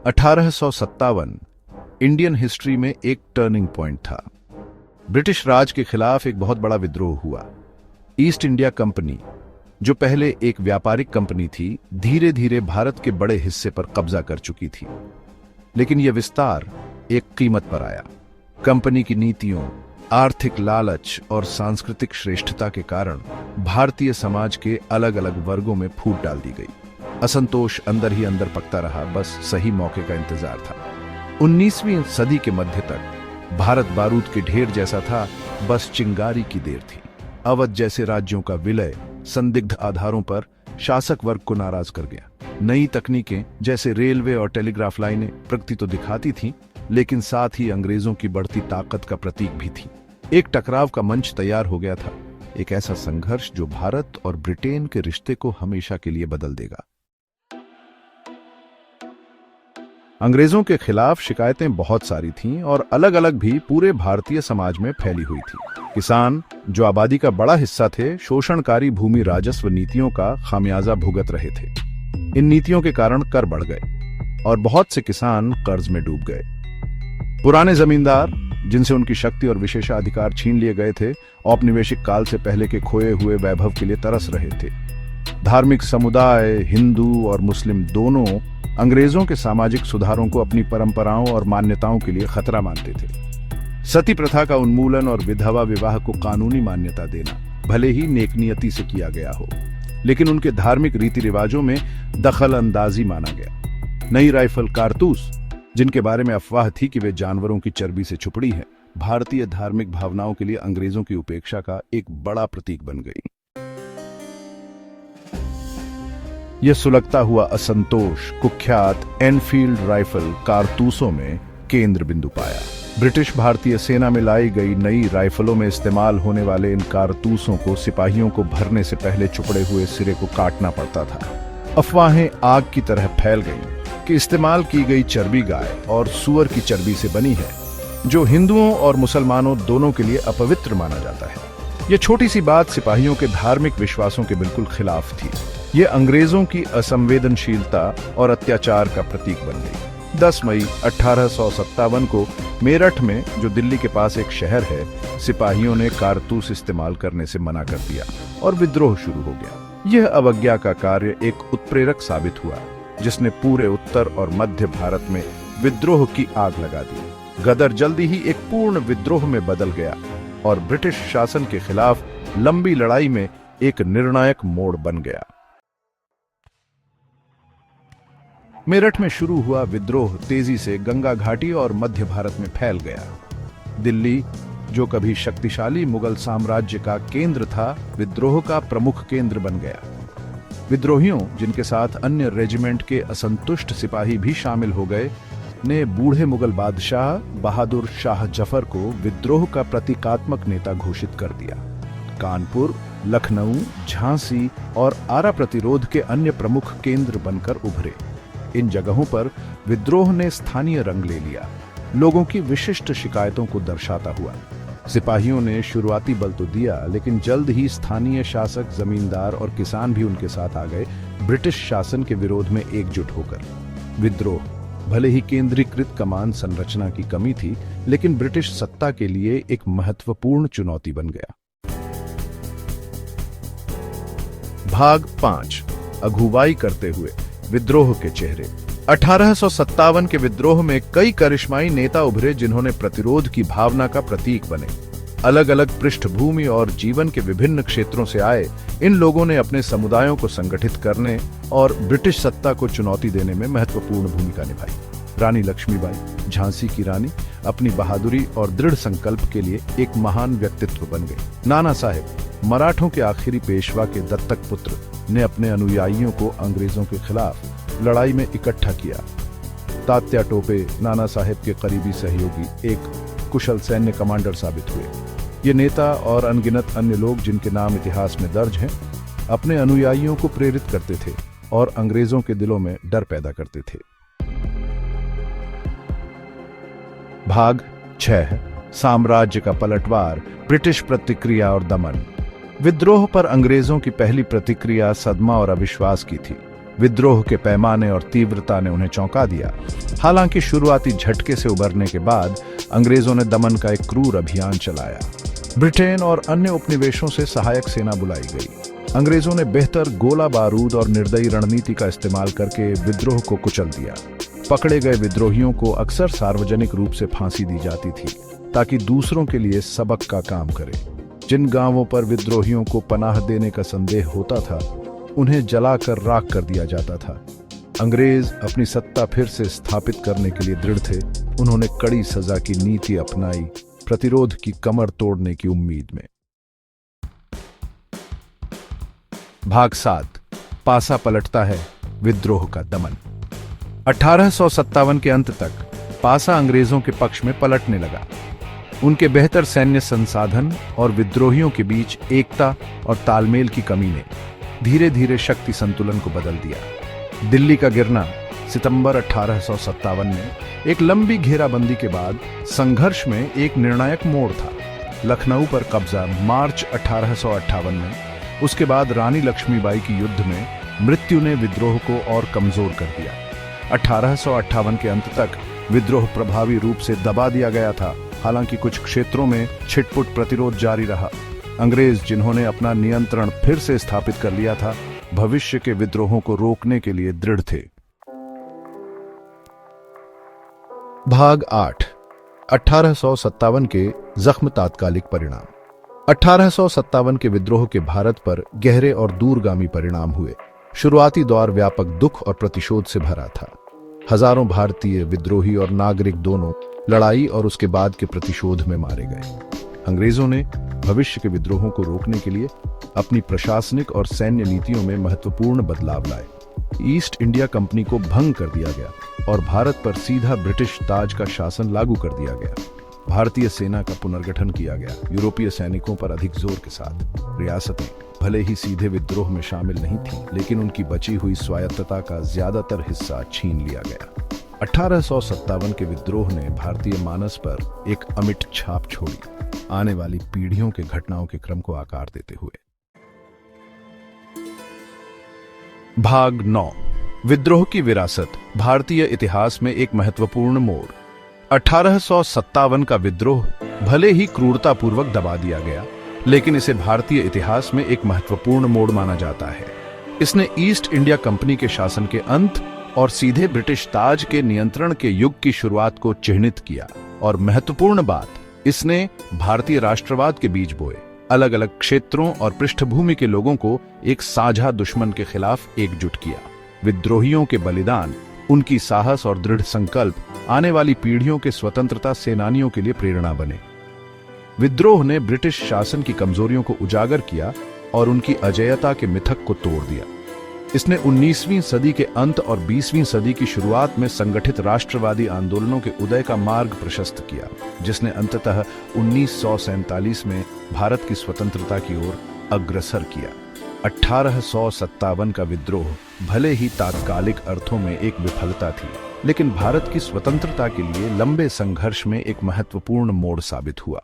1857 Indian history में एक turning point था। ब्रिटिश राज के खिलाफ एक बहुत बड़ा विद्रोह हुआ। ईस्ट इंडिया कंपनी, जो पहले एक व्यापारिक कंपनी थी, धीरे धीरे भारत के बड़े हिस्से पर कब्जा कर चुकी थी। लेकिन यह विस्तार एक कीमत पर आया। कंपनी की नीतियों, आर्थिक लालच और सांस्कृतिक श्रेष्ठता के कारण भारतीय समाज के अलग अलग वर्गों में फूट डाल दी गई। असंतोष अंदर ही अंदर पकता रहा, बस सही मौके का इंतजार था। 19वीं सदी के मध्य तक भारत बारूद के ढेर जैसा था, बस चिंगारी की देर थी। अवध जैसे राज्यों का विलय संदिग्ध आधारों पर शासक वर्ग को नाराज कर गया। नई तकनीकें जैसे रेलवे और टेलीग्राफ लाइनें प्रगति तो दिखाती थीं, लेकिन साथ ही अंग्रेजों की बढ़ती ताकत का प्रतीक भी थी। एक टकराव का मंच तैयार हो गया था, एक ऐसा संघर्ष जो भारत और ब्रिटेन के रिश्ते को हमेशा के लिए बदल देगा। अंग्रेजों के खिलाफ शिकायतें बहुत सारी थीं और अलग अलग भी पूरे भारतीय समाज में फैली हुई थी। किसान, जो आबादी का बड़ा हिस्सा थे, शोषणकारी भूमि राजस्व नीतियों का खामियाजा भुगत रहे थे। इन नीतियों के कारण कर बढ़ गए और बहुत से किसान कर्ज में डूब गए। पुराने जमींदार, जिनसे उनकी शक्ति और विशेषाधिकार छीन लिए गए थे, औपनिवेशिक काल से पहले के खोए हुए वैभव के लिए तरस रहे थे। धार्मिक समुदाय, हिंदू और मुस्लिम दोनों, अंग्रेजों के सामाजिक सुधारों को अपनी परंपराओं और मान्यताओं के लिए खतरा मानते थे। सती प्रथा का उन्मूलन और विधवा विवाह को कानूनी मान्यता देना भले ही नेकनियति से किया गया हो, लेकिन उनके धार्मिक रीति रिवाजों में दखल अंदाजी माना गया। नई राइफल कारतूस, जिनके बारे में अफवाह थी कि वे जानवरों की चर्बी से छुपड़ी है, भारतीय धार्मिक भावनाओं के लिए अंग्रेजों की उपेक्षा का एक बड़ा प्रतीक बन गई। यह सुलगता हुआ असंतोष कुख्यात एनफील्ड राइफल कारतूसों में केंद्र बिंदु पाया। ब्रिटिश भारतीय सेना में लाई गई नई राइफलों में इस्तेमाल होने वाले इन कारतूसों को सिपाहियों को भरने से पहले चुपड़े हुए सिरे को काटना पड़ता था। अफवाहें आग की तरह फैल गईं कि इस्तेमाल की गई चर्बी गाय और सूअर की चर्बी से बनी है, जो हिंदुओं और मुसलमानों दोनों के लिए अपवित्र माना जाता है। यह छोटी सी बात सिपाहियों के धार्मिक विश्वासों के बिल्कुल खिलाफ थी। यह अंग्रेजों की असंवेदनशीलता और अत्याचार का प्रतीक बन गई। 10 मई 1857 को मेरठ में, जो दिल्ली के पास एक शहर है, सिपाहियों ने कारतूस इस्तेमाल करने से मना कर दिया और विद्रोह शुरू हो गया। यह अवज्ञा का कार्य एक उत्प्रेरक साबित हुआ, जिसने पूरे उत्तर और मध्य भारत में विद्रोह की आग लगा दी। गदर जल्दी ही एक पूर्ण विद्रोह में बदल गया और ब्रिटिश शासन के खिलाफ लंबी लड़ाई में एक निर्णायक मोड़ बन गया। मेरठ में शुरू हुआ विद्रोह तेजी से गंगा घाटी और मध्य भारत में फैल गया। दिल्ली, जो कभी शक्तिशाली मुगल साम्राज्य का केंद्र था, विद्रोह का प्रमुख केंद्र बन गया। विद्रोहियों, जिनके साथ अन्य रेजिमेंट के असंतुष्ट सिपाही भी शामिल हो गए, ने बूढ़े मुगल बादशाह बहादुर शाह जफर को विद्रोह का प्रतीकात्मक नेता घोषित कर दिया। कानपुर, लखनऊ, झांसी और आरा प्रतिरोध के अन्य प्रमुख केंद्र बनकर उभरे। इन जगहों पर विद्रोह ने स्थानीय रंग ले लिया, लोगों की विशिष्ट शिकायतों को दर्शाता हुआ। सिपाहियों ने शुरुआती बल तो दिया, लेकिन जल्द ही स्थानीय शासक, जमींदार और किसान भी उनके साथ आ गए, ब्रिटिश शासन के विरोध में एकजुट होकर। विद्रोह भले ही केंद्रीकृत कमान संरचना की कमी थी, लेकिन ब्रिटिश सत्ता के लिए एक महत्वपूर्ण चुनौती बन गया। भाग 5, अगुवाई करते हुए विद्रोह के चेहरे। 1857 के विद्रोह में कई करिश्माई नेता उभरे, जिन्होंने प्रतिरोध की भावना का प्रतीक बने। अलग अलग पृष्ठभूमि और जीवन के विभिन्न क्षेत्रों से आए इन लोगों ने अपने समुदायों को संगठित करने और ब्रिटिश सत्ता को चुनौती देने में महत्वपूर्ण भूमिका निभाई। रानी लक्ष्मीबाई, झांसी की रानी, अपनी बहादुरी और दृढ़ संकल्प के लिए एक महान व्यक्तित्व बन गई। नाना साहेब, मराठों के आखिरी पेशवा के दत्तक पुत्र, ने अपने अनुयायियों को अंग्रेजों के खिलाफ लड़ाई में इकट्ठा किया। तात्या टोपे, नाना साहेब के करीबी सहयोगी, एक कुशल सैन्य कमांडर साबित हुए। ये नेता और अनगिनत अन्य लोग, जिनके नाम इतिहास में दर्ज हैं, अपने अनुयायियों को प्रेरित करते थे और अंग्रेजों के दिलों में डर पैदा करते थे। भाग 6, साम्राज्य का पलटवार, ब्रिटिश प्रतिक्रिया और दमन। विद्रोह पर अंग्रेजों की पहली प्रतिक्रिया सदमा और अविश्वास की थी। विद्रोह के पैमाने और तीव्रता ने उन्हें चौंका दिया। हालांकि शुरुआती झटके से उबरने के बाद अंग्रेजों ने दमन का एक क्रूर अभियान चलाया। ब्रिटेन और अन्य उपनिवेशों से सहायक सेना बुलाई गई। अंग्रेजों ने बेहतर गोला बारूद और निर्दयी रणनीति का इस्तेमाल करके विद्रोह को कुचल दिया। पकड़े गए विद्रोहियों को अक्सर सार्वजनिक रूप से फांसी दी जाती थी ताकि दूसरों के लिए सबक का काम करे। जिन गांवों पर विद्रोहियों को पनाह देने का संदेह होता था उन्हें जलाकर राख कर दिया जाता था। अंग्रेज अपनी सत्ता फिर से स्थापित करने के लिए दृढ़ थे। उन्होंने कड़ी सजा की नीति अपनाई, प्रतिरोध की कमर तोड़ने की उम्मीद में। भाग 7, पासा पलटता है, विद्रोह का दमन। 1857 के अंत तक पासा अंग्रेजों के पक्ष में पलटने लगा। उनके बेहतर सैन्य संसाधन और विद्रोहियों के बीच एकता और तालमेल की कमी ने धीरे धीरे शक्ति संतुलन को बदल दिया। दिल्ली का गिरना सितंबर 1857 में एक लंबी घेराबंदी के बाद संघर्ष में एक निर्णायक मोड़ था। लखनऊ पर कब्जा मार्च 1858 में, उसके बाद रानी लक्ष्मीबाई की युद्ध में मृत्यु ने विद्रोह को और कमजोर कर दिया। 1858 के अंत तक विद्रोह प्रभावी रूप से दबा दिया गया था। हालांकि कुछ क्षेत्रों में छिटपुट प्रतिरोध जारी रहा। अंग्रेज, जिन्होंने अपना नियंत्रण फिर से स्थापित कर लिया था, भविष्य के विद्रोहों को रोकने के लिए दृढ़ थे। भाग 8, 1857 के जख्म तात्कालिक परिणाम। 1857 के विद्रोह के भारत पर गहरे और दूरगामी परिणाम हुए। शुरुआती दौर व्यापक दुख और प्रतिशोध से भरा था। हजारों भारतीय विद्रोही और नागरिक दोनों लड़ाई और उसके बाद के प्रतिशोध में मारे गए। अंग्रेजों ने भविष्य के विद्रोहों को रोकने के लिए अपनी प्रशासनिक और सैन्य नीतियों में महत्वपूर्ण बदलाव लाए। ईस्ट इंडिया कंपनी को भंग कर दिया गया और भारत पर सीधा ब्रिटिश ताज का शासन लागू कर दिया गया। भारतीय सेना का पुनर्गठन किया गया, यूरोपीय सैनिकों पर अधिक जोर के साथ। रियासतें भले ही सीधे विद्रोह में शामिल नहीं थीं, लेकिन उनकी बची हुई स्वायत्तता का ज्यादातर हिस्सा छीन लिया गया। 1857 के विद्रोह ने भारतीय मानस पर एक अमिट छाप छोड़ी, आने वाली पीढ़ियों के घटनाओं के क्रम को आकार देते हुए। भाग 9, विद्रोह की विरासत, भारतीय इतिहास में एक महत्वपूर्ण मोड़। 1857 का विद्रोह भले ही क्रूरतापूर्वक दबा दिया गया, लेकिन इसे भारतीय इतिहास में एक महत्वपूर्ण मोड़ माना जाता है। इसने ईस्ट इंडिया कंपनी के शासन के अंत और सीधे ब्रिटिश ताज के नियंत्रण के युग की शुरुआत को चिह्नित किया, और महत्वपूर्ण बात, इसने भारतीय राष्ट्रवाद के बीज बोए। अलग अलग क्षेत्रों और पृष्ठभूमि के लोगों को एक साझा दुश्मन के खिलाफ एकजुट किया। विद्रोहियों के बलिदान, उनकी साहस और दृढ़ संकल्प आने वाली पीढ़ियों के स्वतंत्रता सेनानियों के लिए प्रेरणा बने। विद्रोह ने ब्रिटिश शासन की कमजोरियों को उजागर किया और उनकी अजेयता के मिथक को तोड़ दिया। इसने 19वीं सदी के अंत और 20वीं सदी की शुरुआत में संगठित राष्ट्रवादी आंदोलनों के उदय का मार्ग प्रशस्त किया, जिसने अंततः 1947 में भारत की स्वतंत्रता की ओर अग्रसर किया। 1857 का विद्रोह भले ही तात्कालिक अर्थों में एक विफलता थी, लेकिन भारत की स्वतंत्रता के लिए लंबे संघर्ष में एक महत्वपूर्ण मोड़ साबित हुआ।